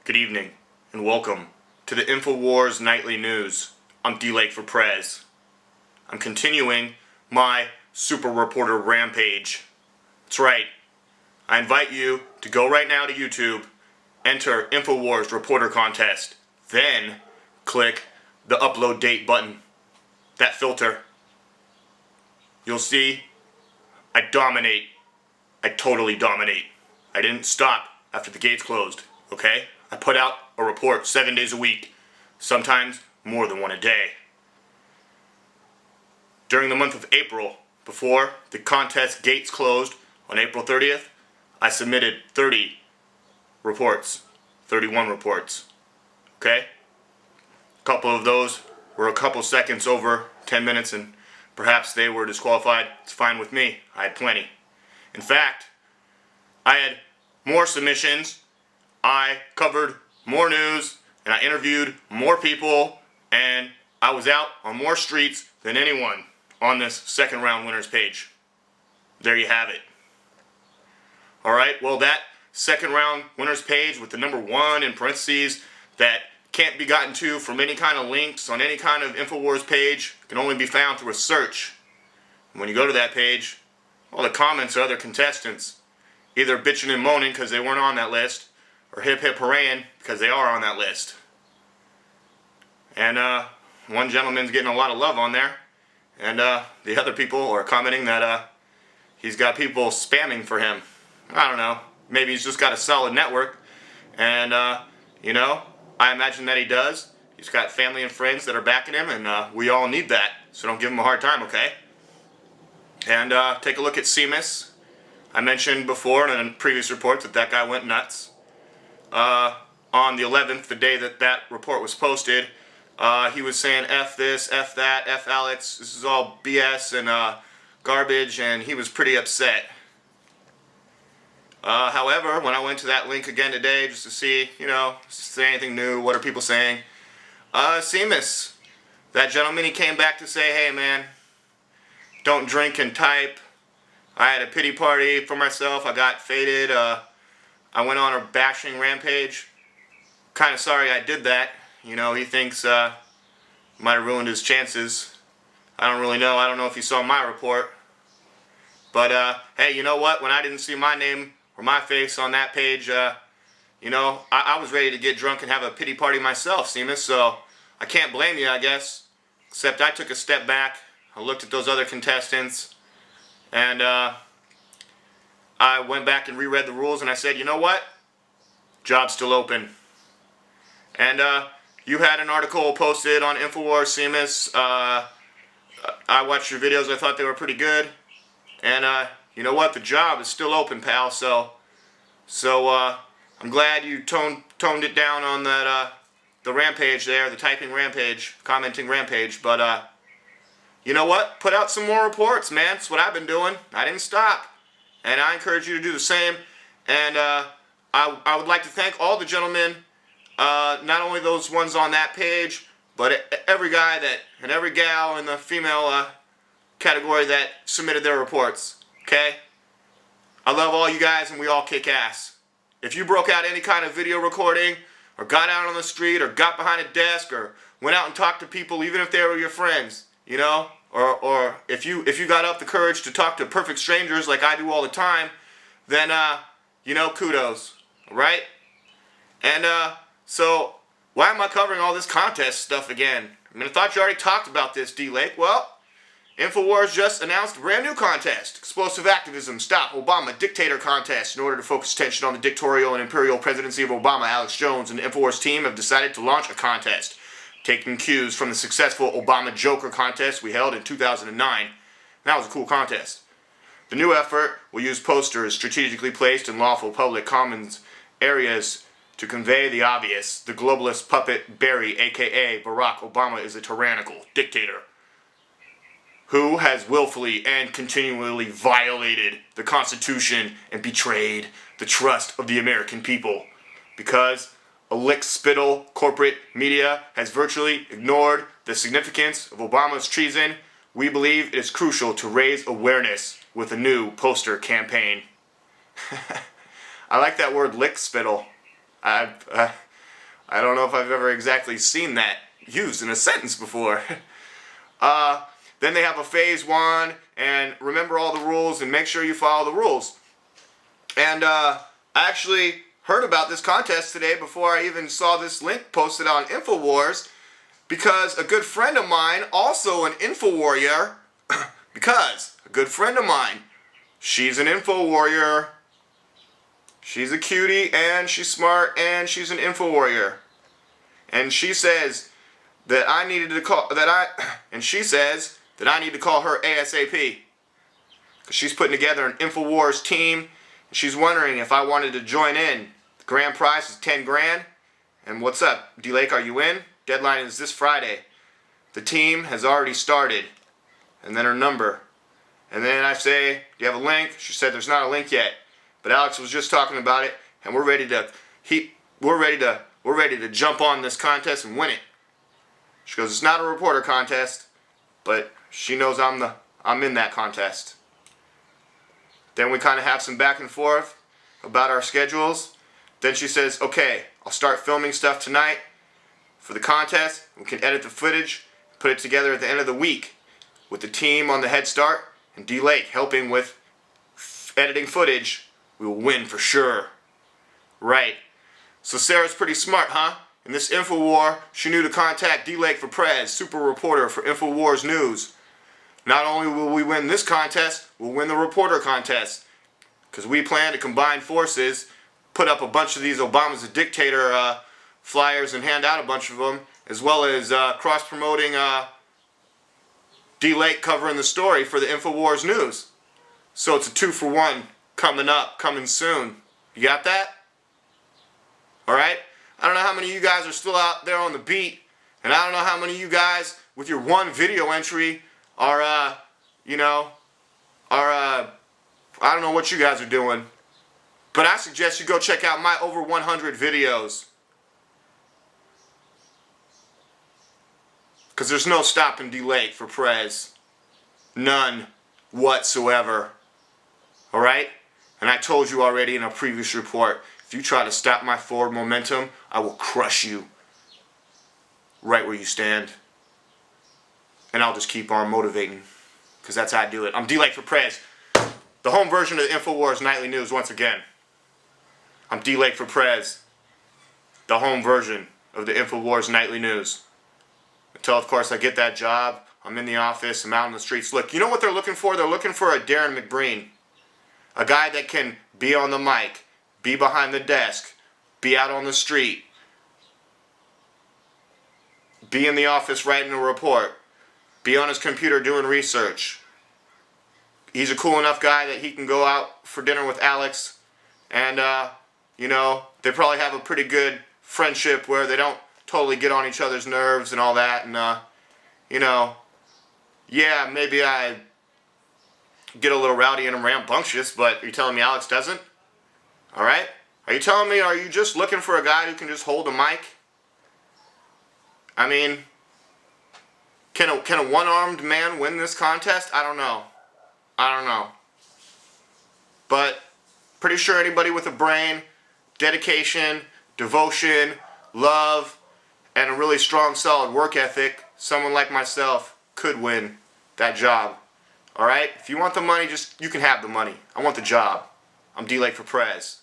Good evening, and welcome to the Infowars Nightly News. I'm DLAKE for PREZ. I'm continuing my super reporter rampage. That's right. I invite you to go right now to YouTube, enter Infowars Reporter Contest, then click the upload date button. That filter. You'll see I dominate. I totally dominate. I didn't stop after the gates closed, okay? I put out a report 7 days a week, sometimes more than one a day. During the month of April, before the contest gates closed on April 30th, I submitted 30 reports, 31 reports, okay? A couple of those were a couple seconds over 10 minutes and perhaps they were disqualified. It's fine with me. I had plenty. In fact, I had more submissions, I covered more news, and I interviewed more people, and I was out on more streets than anyone on this second round winners page. There you have it. Alright, well that second round winners page with the number 1 in parentheses that can't be gotten to from any kind of links on any kind of Infowars page can only be found through a search. And when you go to that page, all the comments are other contestants either bitching and moaning because they weren't on that list, or hip hip hooray because they are on that list. And one gentleman's getting a lot of love on there, and the other people are commenting that he's got people spamming for him. I don't know, maybe he's just got a solid network, and you know, I imagine that he does. He's got family and friends that are backing him, and we all need that, so don't give him a hard time, okay? And take a look at Seamus. I mentioned before in a previous report that that guy went nuts. On the 11th, the day that that report was posted, he was saying F this, F that, F Alex, this is all BS and garbage, and he was pretty upset. However, when I went to that link again today just to see, you know, say anything new, what are people saying, Seamus, that gentleman, he came back to say, hey man, don't drink and type. I had a pity party for myself. I got faded. I went on a bashing rampage. Kind of sorry I did that. You know, he thinks might have ruined his chances. I don't really know. I don't know if he saw my report. But hey, you know what? When I didn't see my name or my face on that page, you know, I was ready to get drunk and have a pity party myself, Seamus. So I can't blame you, I guess. Except I took a step back. I looked at those other contestants. And I went back and reread the rules, and I said, you know what? Job's still open. And you had an article posted on Infowars, Seamus. I watched your videos. I thought they were pretty good. And you know what? The job is still open, pal. So I'm glad you toned it down on that the rampage there, the typing rampage, commenting rampage. But you know what? Put out some more reports, man. That's what I've been doing. I didn't stop. And I encourage you to do the same. And I would like to thank all the gentlemen, not only those ones on that page, but every guy that and every gal in the female category that submitted their reports. Okay? I love all you guys, and we all kick ass. If you broke out any kind of video recording, or got out on the street, or got behind a desk, or went out and talked to people, even if they were your friends, you know, or if you got up the courage to talk to perfect strangers like I do all the time, then you know, kudos, right? And so why am I covering all this contest stuff again? I mean, I thought you already talked about this, DLAKE. Well, Infowars just announced a brand new contest, Explosive Activism Stop Obama Dictator Contest. In order to focus attention on the dictatorial and imperial presidency of Obama, Alex Jones and the Infowars team have decided to launch a contest, taking cues from the successful Obama Joker contest we held in 2009. That was a cool contest. The new effort will use posters strategically placed in lawful public commons areas to convey the obvious. The globalist puppet Barry, aka Barack Obama, is a tyrannical dictator who has willfully and continually violated the Constitution and betrayed the trust of the American people. Because a lick-spittle corporate media has virtually ignored the significance of Obama's treason, we believe it is crucial to raise awareness with a new poster campaign. I like that word lick-spittle. I don't know if I've ever exactly seen that used in a sentence before. Then they have a phase 1, and remember all the rules and make sure you follow the rules. And I actually heard about this contest today before I even saw this link posted on Infowars, because a good friend of mine, also an InfoWarrior, she's an InfoWarrior. She's a cutie, and she's smart, and she's an InfoWarrior. And she says that I need to call her ASAP, because she's putting together an Infowars team, and she's wondering if I wanted to join in. The grand prize is 10 grand. And what's up, DLAKE, are you in? Deadline is this Friday. The team has already started. And then her number. And then I say, do you have a link? She said there's not a link yet. But Alex was just talking about it, and we're ready to jump on this contest and win it. She goes, it's not a reporter contest, but she knows I'm in that contest. Then we kind of have some back and forth about our schedules. Then she says, okay, I'll start filming stuff tonight for the contest. We can edit the footage, put it together at the end of the week with the team on the head start and DLAKE helping with editing footage. We will win for sure. Right. So Sarah's pretty smart, huh? In this Infowar, she knew to contact DLAKE for PREZ, super reporter for Infowars News. Not only will we win this contest, we'll win the reporter contest. Because we plan to combine forces, put up a bunch of these Obama's a Dictator flyers and hand out a bunch of them, as well as cross-promoting DLAKE covering the story for the Infowars News. So it's a 2-for-1 coming up, coming soon. You got that? Alright? I don't know how many of you guys are still out there on the beat, and I don't know how many of you guys with your one video entry are, I don't know what you guys are doing, but I suggest you go check out my over 100 videos. Because there's no stopping DLAKE for PREZ. None whatsoever. Alright? And I told you already in a previous report, if you try to stop my forward momentum, I will crush you right where you stand. And I'll just keep on motivating, because that's how I do it. I'm DLAKE for PREZ, the home version of the Infowars Nightly News once again. I'm DLAKE for PREZ, the home version of the Infowars Nightly News. Until, of course, I get that job, I'm in the office, I'm out in the streets. Look, you know what they're looking for? They're looking for a Darrin McBreen. A guy that can be on the mic, be behind the desk, be out on the street, be in the office writing a report, be on his computer doing research. He's a cool enough guy that he can go out for dinner with Alex, and they probably have a pretty good friendship where they don't totally get on each other's nerves and all that, and yeah, maybe I get a little rowdy and rambunctious, but are you telling me Alex doesn't? Alright? Are you telling me, are you just looking for a guy who can just hold a mic? I mean, can a one-armed man win this contest? I don't know. But pretty sure anybody with a brain, dedication, devotion, love, and a really strong, solid work ethic, someone like myself, could win that job. Alright? If you want the money, you can have the money. I want the job. I'm DLAKE for PREZ.